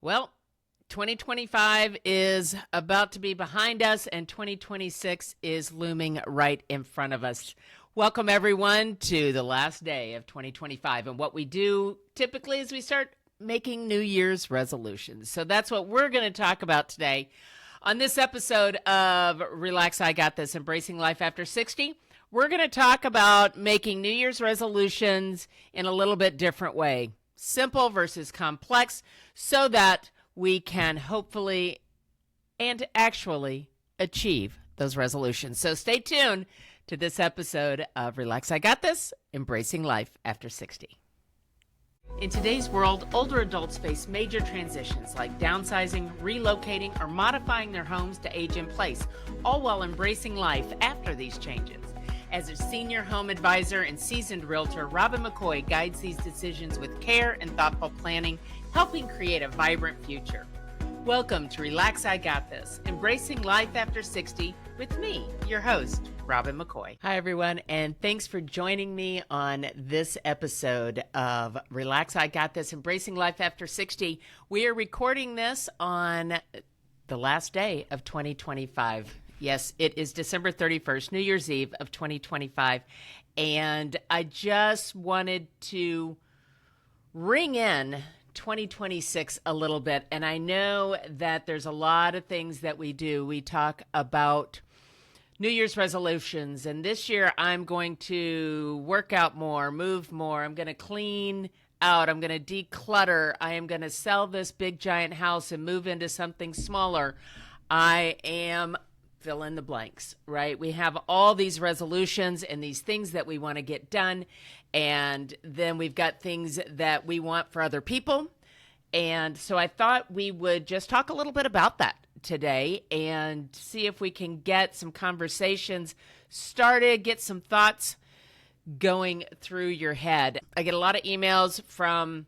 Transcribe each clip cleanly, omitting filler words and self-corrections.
Well, 2025 is about to be behind us, and 2026 is looming right in front of us. Welcome, everyone, to the last day of 2025. And what we do typically is we start making New Year's resolutions. So that's what we're going to talk about today on this episode of Relax, I Got This, Embracing Life After 60. We're going to talk about making New Year's resolutions in a little bit different way. Simple versus complex, so that we can hopefully and actually achieve those resolutions. So stay tuned to this episode of Relax, I Got This, Embracing Life After 60. In today's world, older adults face major transitions like downsizing, relocating, or modifying their homes to age in place, all while embracing life after these changes. As a senior home advisor and seasoned realtor, Robin McCoy guides these decisions with care and thoughtful planning, helping create a vibrant future. Welcome to Relax, I Got This, Embracing Life After 60 with me, your host, Robin McCoy. Hi, everyone, and thanks for joining me on this episode of Relax, I Got This, Embracing Life After 60. We are recording this on the last day of 2025. Yes, it is December 31st, New Year's Eve of 2025, and I just wanted to ring in 2026 a little bit, and I know that there's a lot of things that we do. We talk about New Year's resolutions, and this year I'm going to work out more, move more, I'm going to clean out, I'm going to declutter, I am going to sell this big giant house and move into something smaller. I am fill in the blanks, right? We have all these resolutions and these things that we want to get done. And then we've got things that we want for other people. And so I thought we would just talk a little bit about that today and see if we can get some conversations started, get some thoughts going through your head. I get a lot of emails from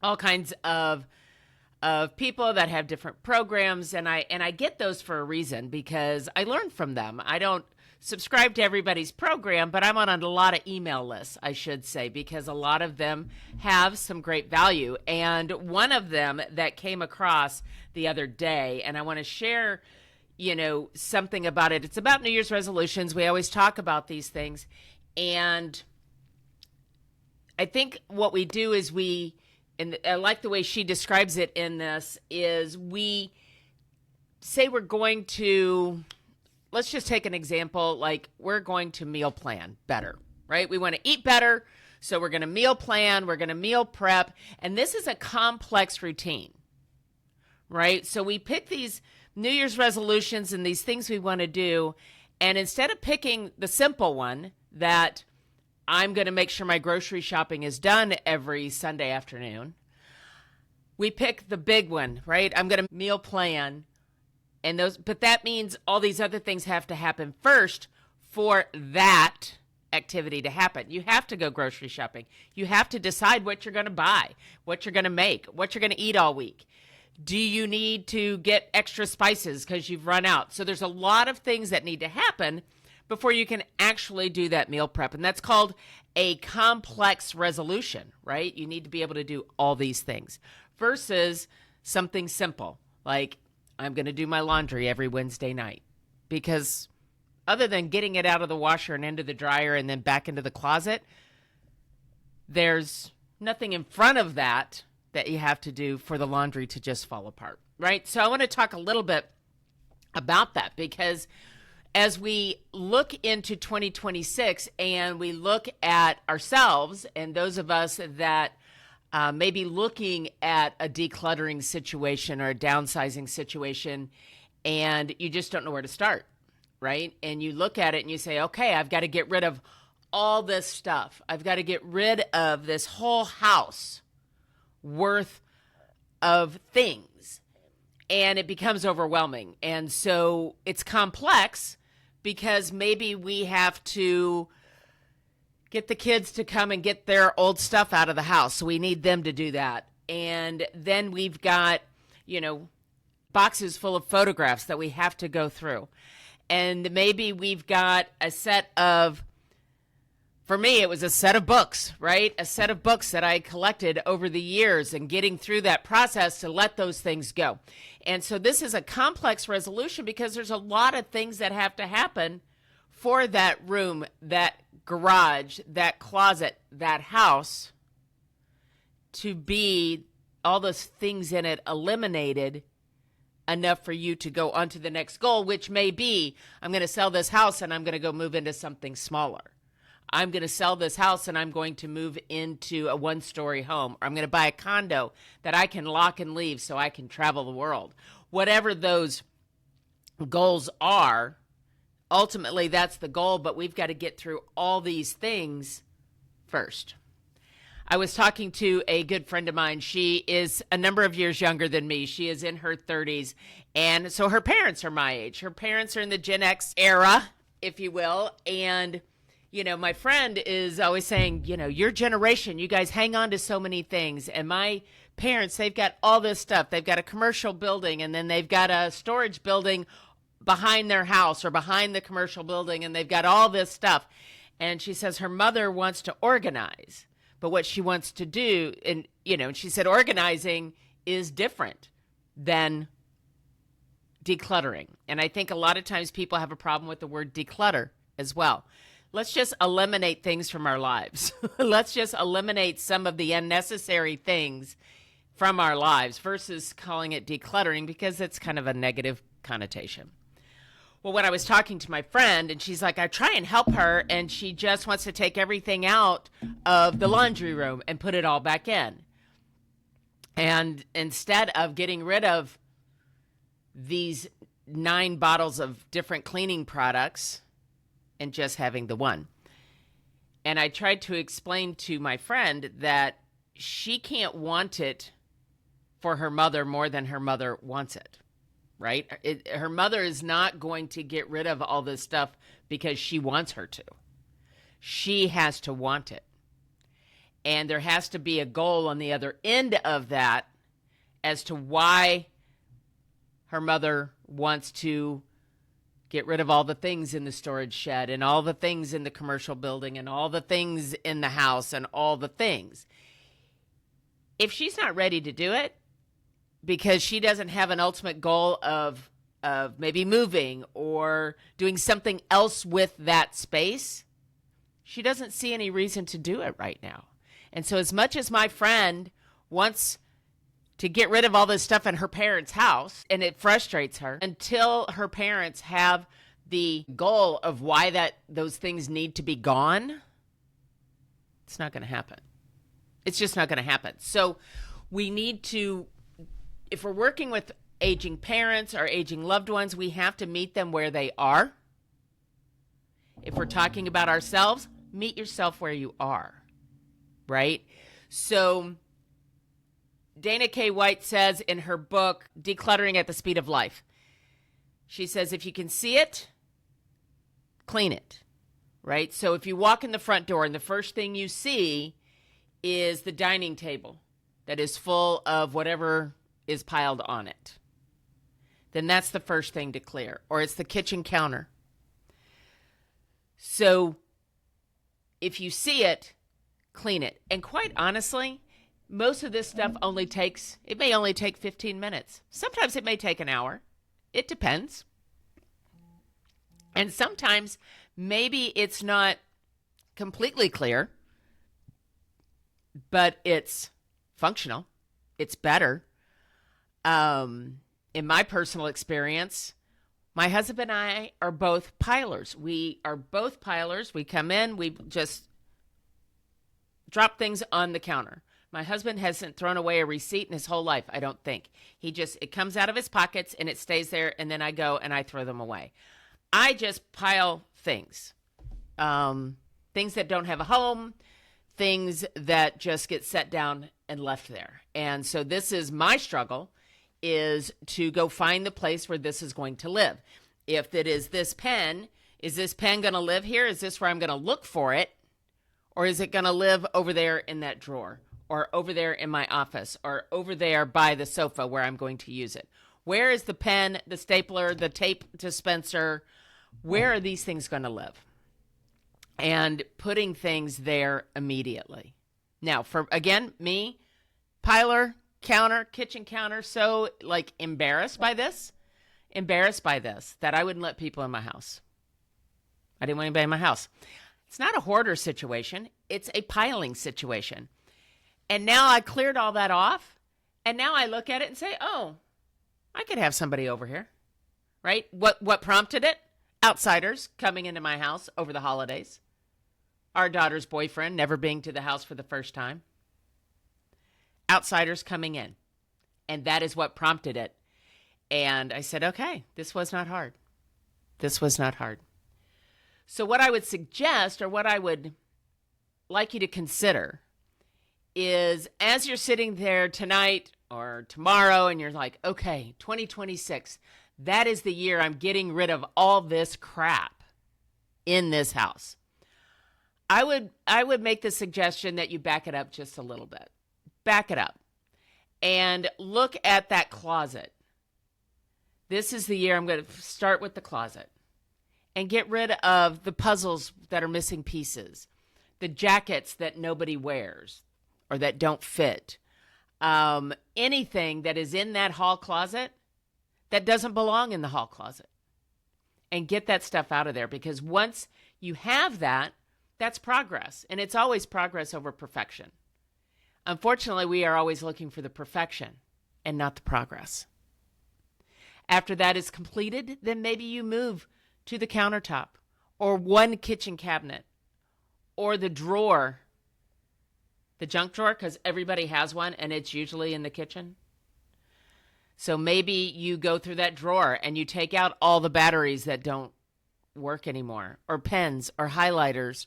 all kinds of people that have different programs, and I get those for a reason, because I learn from them. I don't subscribe to everybody's program, but I'm on a lot of email lists, I should say, because a lot of them have some great value. And one of them that came across the other day, and I want to share, something about it. It's about New Year's resolutions. We always talk about these things. And I think what we do is and I like the way she describes it in this, is we say we're going to, let's just take an example, like we're going to meal plan better, right? We want to eat better, so we're going to meal plan, we're going to meal prep, and this is a complex routine, right? So we pick these New Year's resolutions and these things we want to do, and instead of picking the simple one that I'm going to make sure my grocery shopping is done every Sunday afternoon, we pick the big one, right? I'm going to meal plan, but that means all these other things have to happen first for that activity to happen. You have to go grocery shopping. You have to decide what you're going to buy, what you're going to make, what you're going to eat all week. Do you need to get extra spices because you've run out? So there's a lot of things that need to happen before you can actually do that meal prep. And that's called a complex resolution, right? You need to be able to do all these things versus something simple, like I'm going to do my laundry every Wednesday night. Because other than getting it out of the washer and into the dryer and then back into the closet, there's nothing in front of that you have to do for the laundry to just fall apart, right? So I want to talk a little bit about that, because as we look into 2026 and we look at ourselves and those of us that may be looking at a decluttering situation or a downsizing situation, and you just don't know where to start, right? And you look at it and you say, okay, I've got to get rid of all this stuff. I've got to get rid of this whole house worth of things. And it becomes overwhelming. And so it's complex, because maybe we have to get the kids to come and get their old stuff out of the house. So we need them to do that. And then we've got, boxes full of photographs that we have to go through. And maybe we've got a set of For me, it was a set of books, right? A set of books that I collected over the years and getting through that process to let those things go. And so this is a complex resolution because there's a lot of things that have to happen for that room, that garage, that closet, that house to be all those things in it eliminated enough for you to go on to the next goal, which may be, I'm going to sell this house and I'm going to go move into something smaller. I'm going to sell this house and I'm going to move into a one-story home. Or I'm going to buy a condo that I can lock and leave so I can travel the world. Whatever those goals are, ultimately that's the goal, but we've got to get through all these things first. I was talking to a good friend of mine. She is a number of years younger than me. She is in her 30s, and so her parents are my age. Her parents are in the Gen X era, if you will, and you know, my friend is always saying, you know, your generation, you guys hang on to so many things. And my parents, they've got all this stuff. They've got a commercial building, and then they've got a storage building behind their house or behind the commercial building, and they've got all this stuff. And she says her mother wants to organize, but what she wants to do, and, you know, she said organizing is different than decluttering. And I think a lot of times people have a problem with the word declutter as well. Let's just eliminate things from our lives. Let's just eliminate some of the unnecessary things from our lives versus calling it decluttering because it's kind of a negative connotation. Well, when I was talking to my friend, and she's like, I try and help her, and she just wants to take everything out of the laundry room and put it all back in. And instead of getting rid of these 9 bottles of different cleaning products and just having the one. And I tried to explain to my friend that she can't want it for her mother more than her mother wants it, right? Her mother is not going to get rid of all this stuff because she wants her to. She has to want it. And there has to be a goal on the other end of that as to why her mother wants to get rid of all the things in the storage shed and all the things in the commercial building and all the things in the house and all the things. If she's not ready to do it because she doesn't have an ultimate goal of maybe moving or doing something else with that space, she doesn't see any reason to do it right now. And so as much as my friend wants to get rid of all this stuff in her parents' house, and it frustrates her until her parents have the goal of why those things need to be gone, it's not going to happen. It's just not going to happen. So we need to, if we're working with aging parents or aging loved ones, we have to meet them where they are. If we're talking about ourselves, meet yourself where you are, right? So Dana K. White says in her book, Decluttering at the Speed of Life, she says, if you can see it, clean it, right? So if you walk in the front door and the first thing you see is the dining table that is full of whatever is piled on it, then that's the first thing to clear. Or it's the kitchen counter. So if you see it, clean it. And quite honestly, most of this stuff may only take 15 minutes. Sometimes it may take an hour. It depends. And sometimes maybe it's not completely clear, but it's functional. It's better. In my personal experience, my husband and I are both pilers. We are both pilers. We come in, we just drop things on the counter. My husband hasn't thrown away a receipt in his whole life, I don't think. It comes out of his pockets and it stays there, and then I go and I throw them away. I just pile things. Things that don't have a home, things that just get set down and left there. And so this is my struggle, is to go find the place where this is going to live. If it is this pen, is this pen going to live here? Is this where I'm going to look for it? Or is it going to live over there in that drawer? Or over there in my office, or over there by the sofa where I'm going to use it? Where is the pen, the stapler, the tape dispenser? Where are these things going to live? and putting things there immediately. Now, for, again, me, piler, counter, kitchen counter, so like embarrassed by this that I wouldn't let people in my house. I didn't want anybody in my house. It's not a hoarder situation. It's a piling situation. And now I cleared all that off. And now I look at it and say, oh, I could have somebody over here, right? What prompted it? Outsiders coming into my house over the holidays. Our daughter's boyfriend never being to the house for the first time. Outsiders coming in. And that is what prompted it. And I said, okay, this was not hard. This was not hard. So what I would suggest, or what I would like you to consider, is as you're sitting there tonight or tomorrow and you're like, okay, 2026, that is the year I'm getting rid of all this crap in this house. I would make the suggestion that you back it up just a little bit. Back it up and look at that closet. This is the year I'm going to start with the closet and get rid of the puzzles that are missing pieces, the jackets that nobody wears or that don't fit, anything that is in that hall closet that doesn't belong in the hall closet, and get that stuff out of there, because once you have that, that's progress, and it's always progress over perfection. Unfortunately, we are always looking for the perfection and not the progress. After that is completed, then maybe you move to the countertop or one kitchen cabinet or the drawer, the junk drawer, because everybody has one and it's usually in the kitchen. So maybe you go through that drawer and you take out all the batteries that don't work anymore, or pens or highlighters,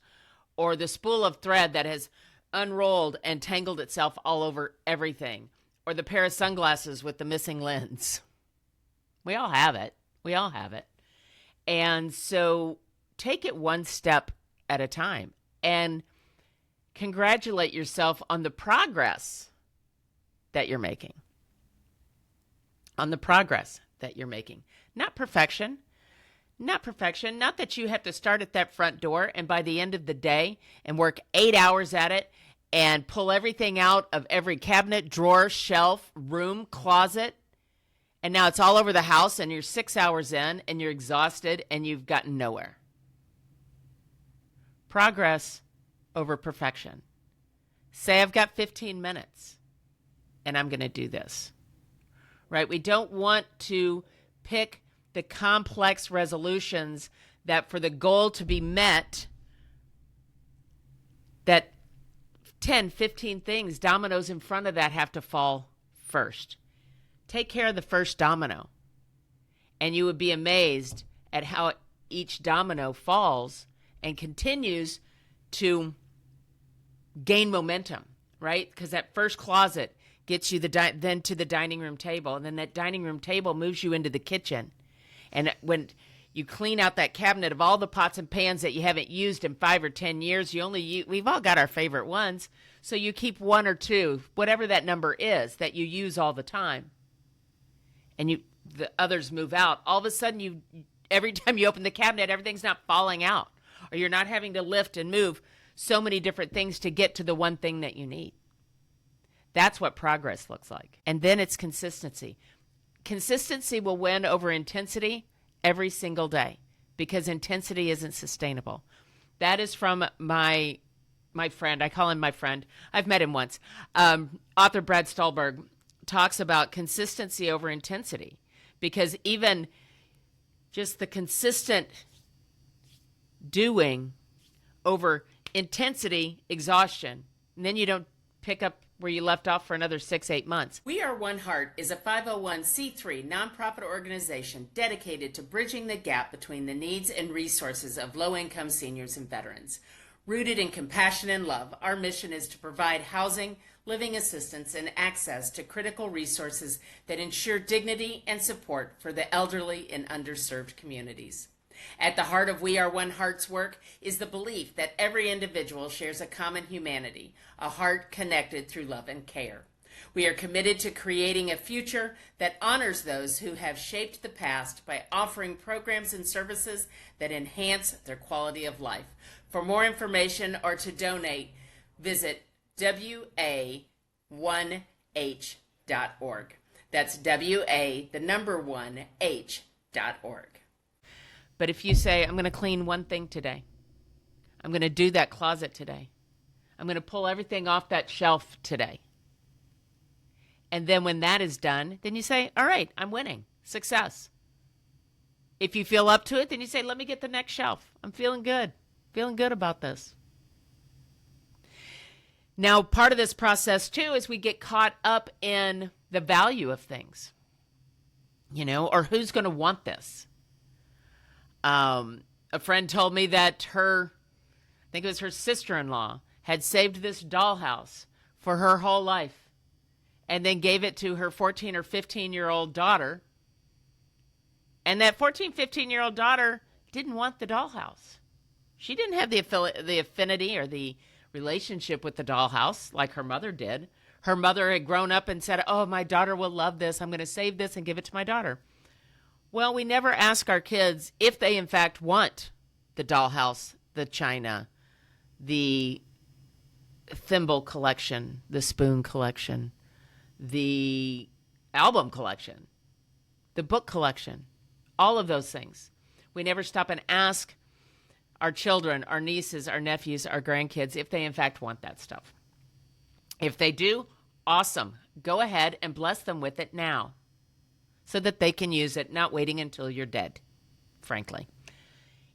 or the spool of thread that has unrolled and tangled itself all over everything, or the pair of sunglasses with the missing lens. We all have it. We all have it. And so take it one step at a time and congratulate yourself on the progress that you're making. On the progress that you're making. Not perfection. Not perfection. Not that you have to start at that front door and by the end of the day and work 8 hours at it and pull everything out of every cabinet, drawer, shelf, room, closet. And now it's all over the house and you're 6 hours in and you're exhausted and you've gotten nowhere. Progress over perfection. Say I've got 15 minutes and I'm going to do this. Right? We don't want to pick the complex resolutions that for the goal to be met, that 10, 15 things, dominoes in front of that have to fall first. Take care of the first domino, and you would be amazed at how each domino falls and continues to gain momentum, right? Because that first closet gets you then to the dining room table, and then that dining room table moves you into the kitchen. And when you clean out that cabinet of all the pots and pans that you haven't used in 5 or 10 years, we've all got our favorite ones, so you keep 1 or 2, whatever that number is, that you use all the time. And the others move out. All of a sudden, every time you open the cabinet, everything's not falling out, or you're not having to lift and move so many different things to get to the one thing that you need. That's what progress looks like. And then it's consistency. Consistency will win over intensity every single day, because intensity isn't sustainable. That is from my friend. I call him my friend. I've met him once. Author Brad Stulberg talks about consistency over intensity, because even just the consistent doing over intensity, exhaustion, and then you don't pick up where you left off for another 6-8 months. We Are One Heart is a 501c3 nonprofit organization dedicated to bridging the gap between the needs and resources of low-income seniors and veterans. Rooted in compassion and love, our mission is to provide housing, living assistance, and access to critical resources that ensure dignity and support for the elderly in underserved communities. At the heart of We Are One Heart's work is the belief that every individual shares a common humanity, a heart connected through love and care. We are committed to creating a future that honors those who have shaped the past by offering programs and services that enhance their quality of life. For more information or to donate, visit wa1h.org. That's wa1h.org. But if you say, I'm going to clean one thing today, I'm going to do that closet today, I'm going to pull everything off that shelf today. And then when that is done, then you say, all right, I'm winning. Success. If you feel up to it, then you say, let me get the next shelf. I'm feeling good. Feeling good about this. Now, part of this process, too, is we get caught up in the value of things, or who's going to want this. A friend told me that I think it was her sister-in-law, had saved this dollhouse for her whole life and then gave it to her 14 or 15-year-old daughter. And that 14, 15-year-old daughter didn't want the dollhouse. She didn't have the affinity or the relationship with the dollhouse like her mother did. Her mother had grown up and said, oh, my daughter will love this. I'm going to save this and give it to my daughter. Well, we never ask our kids if they, in fact, want the dollhouse, the china, the thimble collection, the spoon collection, the album collection, the book collection, all of those things. We never stop and ask our children, our nieces, our nephews, our grandkids, if they in fact want that stuff. If they do, awesome. Go ahead and bless them with it now so that they can use it, not waiting until you're dead, frankly.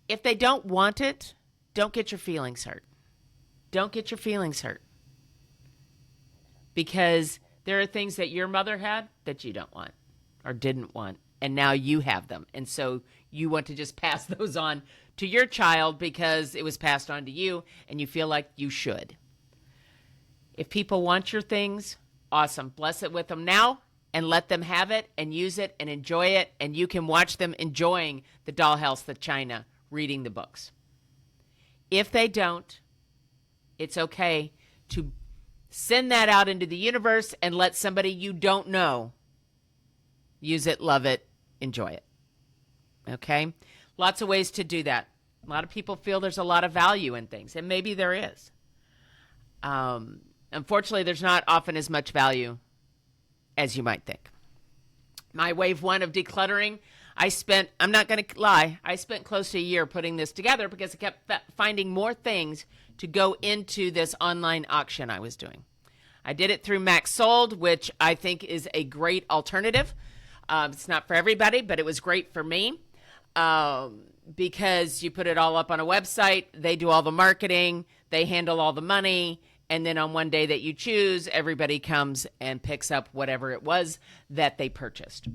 If they don't want it, don't get your feelings hurt. Don't get your feelings hurt. Because there are things that your mother had that you don't want or didn't want, and now you have them. And so you want to just pass those on to your child because it was passed on to you and you feel like you should. If people want your things, awesome. Bless it with them now and let them have it and use it and enjoy it. And you can watch them enjoying the dollhouse, the china, reading the books. If they don't, it's okay to send that out into the universe and let somebody you don't know use it, love it, enjoy it. Okay? Lots of ways to do that. A lot of people feel there's a lot of value in things, and maybe there is. Unfortunately, there's not often as much value as you might think. My wave one of decluttering, I'm not going to lie, I spent close to a year putting this together because I kept finding more things to go into this online auction I was doing. I did it through Max Sold, which I think is a great alternative. It's not for everybody, but it was great for me because you put it all up on a website. They do all the marketing. They handle all the money. And then on one day that you choose, everybody comes and picks up whatever it was that they purchased.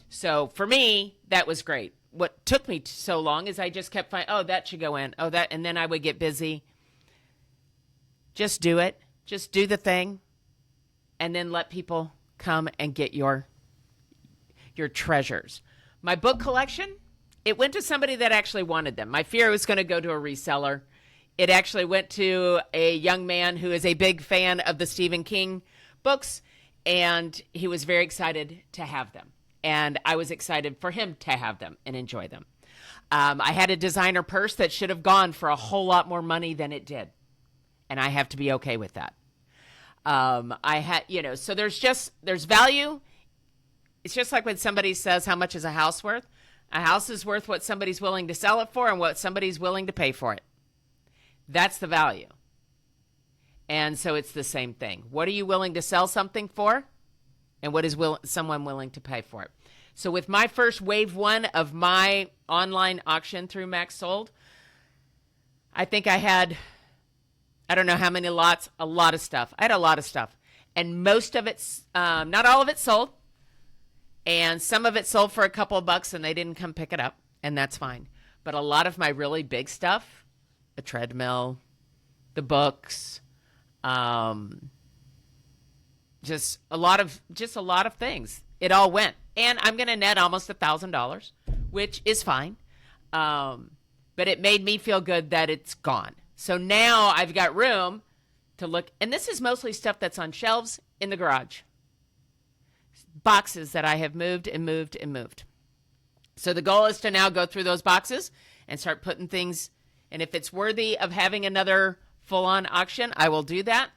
So for me, that was great. What took me so long is I just kept finding, oh, that should go in. Oh, that. And then I would get busy. Just do it. Just do the thing. And then let people come and get your treasures. My book collection, it went to somebody that actually wanted them. My fear was going to go to a reseller. It actually went to a young man who is a big fan of the Stephen King books, and he was very excited to have them. And I was excited for him to have them and enjoy them. I had a designer purse that should have gone for a whole lot more money than it did. And I have to be okay with that. So there's value. It's just like when somebody says, how much is a house worth? A house is worth what somebody's willing to sell it for and what somebody's willing to pay for it. That's the value. And so it's the same thing. What are you willing to sell something for? And what is someone willing to pay for it? So with my first wave one of my online auction through Max Sold, I think I had, I don't know how many lots, a lot of stuff. I had a lot of stuff. And most of it, not all of it sold. And some of it sold for a couple of bucks and they didn't come pick it up. And that's fine. But a lot of my really big stuff, a treadmill, the books, just a lot of things. It all went. And I'm going to net almost $1,000, which is fine. But it made me feel good that it's gone. So now I've got room to look. And this is mostly stuff that's on shelves in the garage. Boxes that I have moved and moved and moved. So the goal is to now go through those boxes and start putting things And if it's worthy of having another full-on auction, I will do that.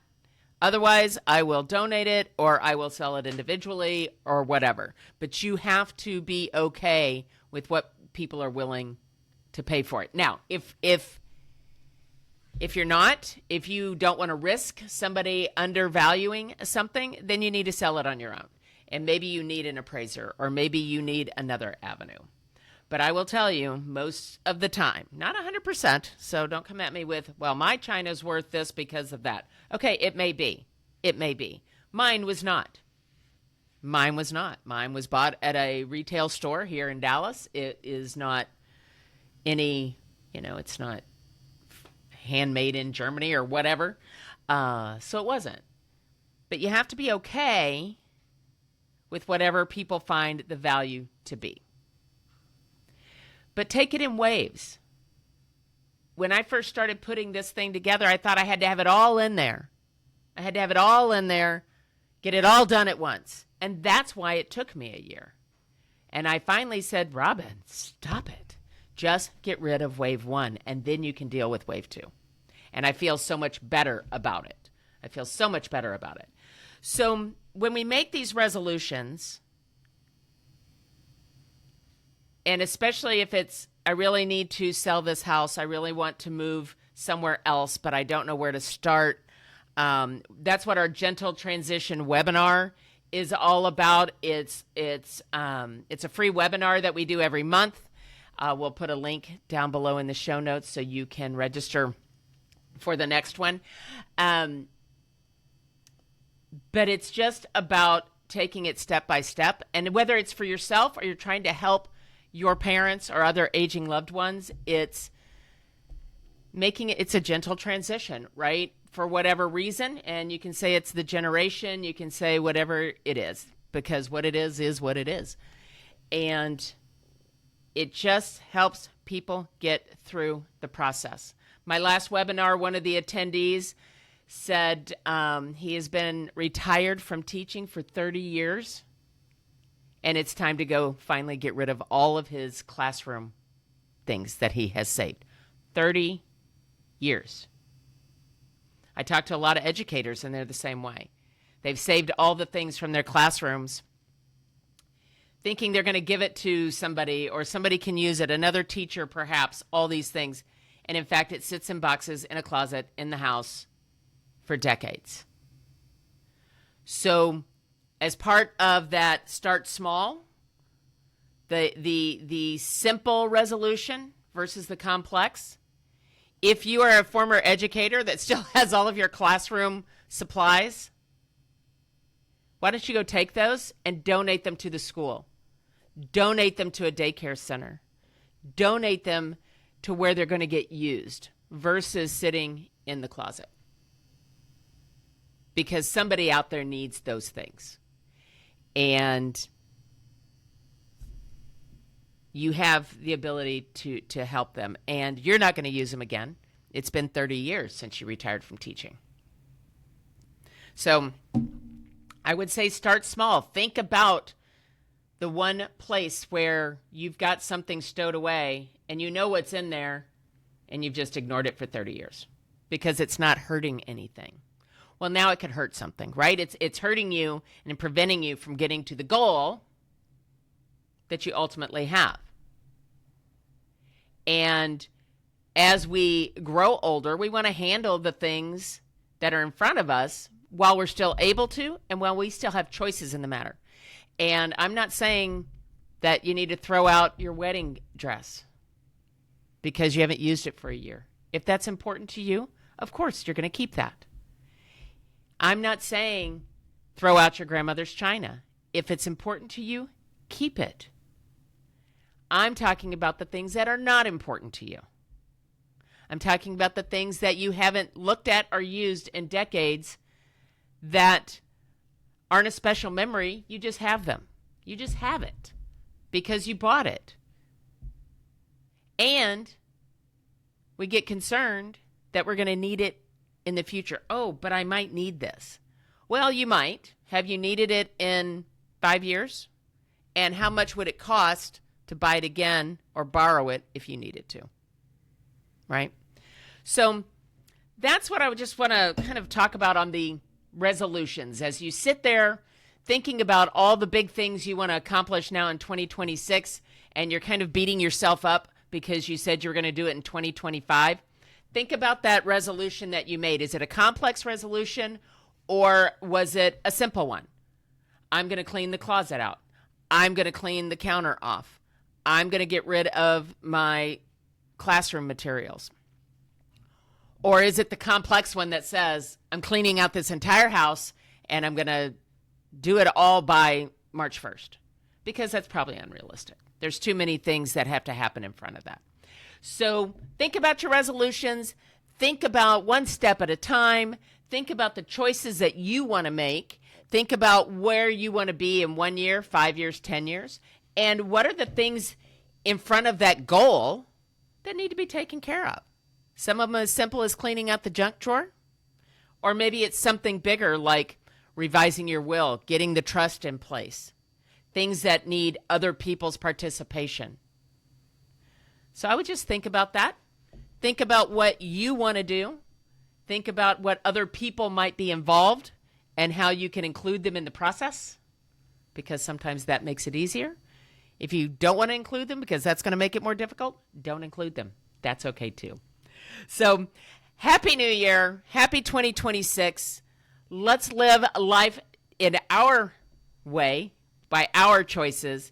Otherwise, I will donate it or I will sell it individually or whatever. But you have to be okay with what people are willing to pay for it. Now, if you're not, if you don't want to risk somebody undervaluing something, then you need to sell it on your own. And maybe you need an appraiser or maybe you need another avenue. But I will tell you, most of the time, not 100%, so don't come at me with, well, my china's worth this because of that. Okay, it may be. It may be. Mine was not. Mine was not. Mine was bought at a retail store here in Dallas. It is not any, it's not handmade in Germany or whatever. So it wasn't. But you have to be okay with whatever people find the value to be. But take it in waves. When I first started putting this thing together, I thought I had to have it all in there. I had to have it all in there, get it all done at once. And that's why it took me a year. And I finally said, Robin, stop it. Just get rid of wave 1, and then you can deal with wave 2. And I feel so much better about it. I feel so much better about it. So when we make these resolutions, and especially if it's, I really need to sell this house, I really want to move somewhere else, but I don't know where to start. That's what our Gentle Transition webinar is all about. It's a free webinar that we do every month. We'll put a link down below in the show notes so you can register for the next one. But it's just about taking it step by step. And whether it's for yourself or you're trying to help your parents or other aging loved ones, it's a gentle transition, right? For whatever reason. And you can say it's the generation, you can say whatever it is, because what it is what it is. And it just helps people get through the process. My last webinar, one of the attendees said he has been retired from teaching for 30 years. And it's time to go finally get rid of all of his classroom things that he has saved. 30 years. I talked to a lot of educators, and they're the same way. They've saved all the things from their classrooms, thinking they're going to give it to somebody, or somebody can use it, another teacher perhaps, all these things. And in fact, it sits in boxes in a closet in the house for decades. So as part of that start small, the simple resolution versus the complex, if you are a former educator that still has all of your classroom supplies, why don't you go take those and donate them to the school? Donate them to a daycare center. Donate them to where they're going to get used versus sitting in the closet. Because somebody out there needs those things. And you have the ability to help them. And you're not going to use them again. It's been 30 years since you retired from teaching. So I would say start small. Think about the one place where you've got something stowed away and you know what's in there and you've just ignored it for 30 years because it's not hurting anything. Well, now it could hurt something, right? It's hurting you and preventing you from getting to the goal that you ultimately have. And as we grow older, we want to handle the things that are in front of us while we're still able to and while we still have choices in the matter. And I'm not saying that you need to throw out your wedding dress because you haven't used it for a year. If that's important to you, of course, you're going to keep that. I'm not saying throw out your grandmother's china. If it's important to you, keep it. I'm talking about the things that are not important to you. I'm talking about the things that you haven't looked at or used in decades that aren't a special memory. You just have them. You just have it because you bought it. And we get concerned that we're going to need it in the future. Oh, but I might need this. Well, you might. Have you needed it in 5 years? And how much would it cost to buy it again or borrow it if you needed to? Right? So that's what I would just want to kind of talk about on the resolutions. As you sit there thinking about all the big things you want to accomplish now in 2026, and you're kind of beating yourself up because you said you were going to do it in 2025, think about that resolution that you made. Is it a complex resolution or was it a simple one? I'm going to clean the closet out. I'm going to clean the counter off. I'm going to get rid of my classroom materials. Or is it the complex one that says, I'm cleaning out this entire house and I'm going to do it all by March 1st? Because that's probably unrealistic. There's too many things that have to happen in front of that. So think about your resolutions. Think about one step at a time. Think about the choices that you want to make. Think about where you want to be in 1 year, 5 years, 10 years. And what are the things in front of that goal that need to be taken care of? Some of them as simple as cleaning out the junk drawer. Or maybe it's something bigger like revising your will, getting the trust in place. Things that need other people's participation. So I would just think about that. Think about what you want to do. Think about what other people might be involved and how you can include them in the process, because sometimes that makes it easier. If you don't want to include them because that's going to make it more difficult, don't include them. That's okay too. So happy New Year. Happy 2026. Let's live life in our way, by our choices,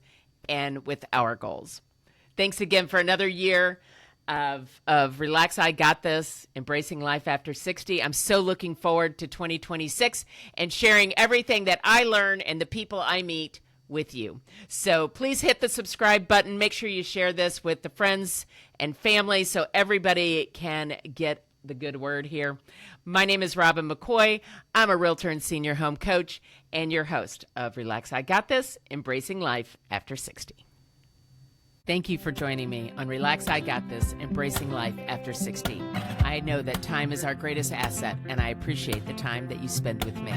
and with our goals. Thanks again for another year of Relax, I Got This, Embracing Life After 60. I'm so looking forward to 2026 and sharing everything that I learn and the people I meet with you. So please hit the subscribe button. Make sure you share this with the friends and family so everybody can get the good word here. My name is Robin McCoy. I'm a realtor and senior home coach and your host of Relax, I Got This, Embracing Life After 60. Thank you for joining me on Relax, I Got This, Embracing Life After 60. I know that time is our greatest asset, and I appreciate the time that you spend with me.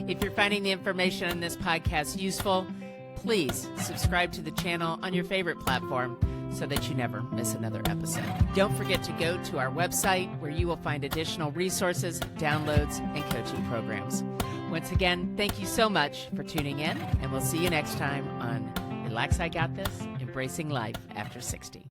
If you're finding the information on this podcast useful, please subscribe to the channel on your favorite platform so that you never miss another episode. Don't forget to go to our website where you will find additional resources, downloads, and coaching programs. Once again, thank you so much for tuning in, and we'll see you next time on Relax, I Got This, Embracing Life After 60.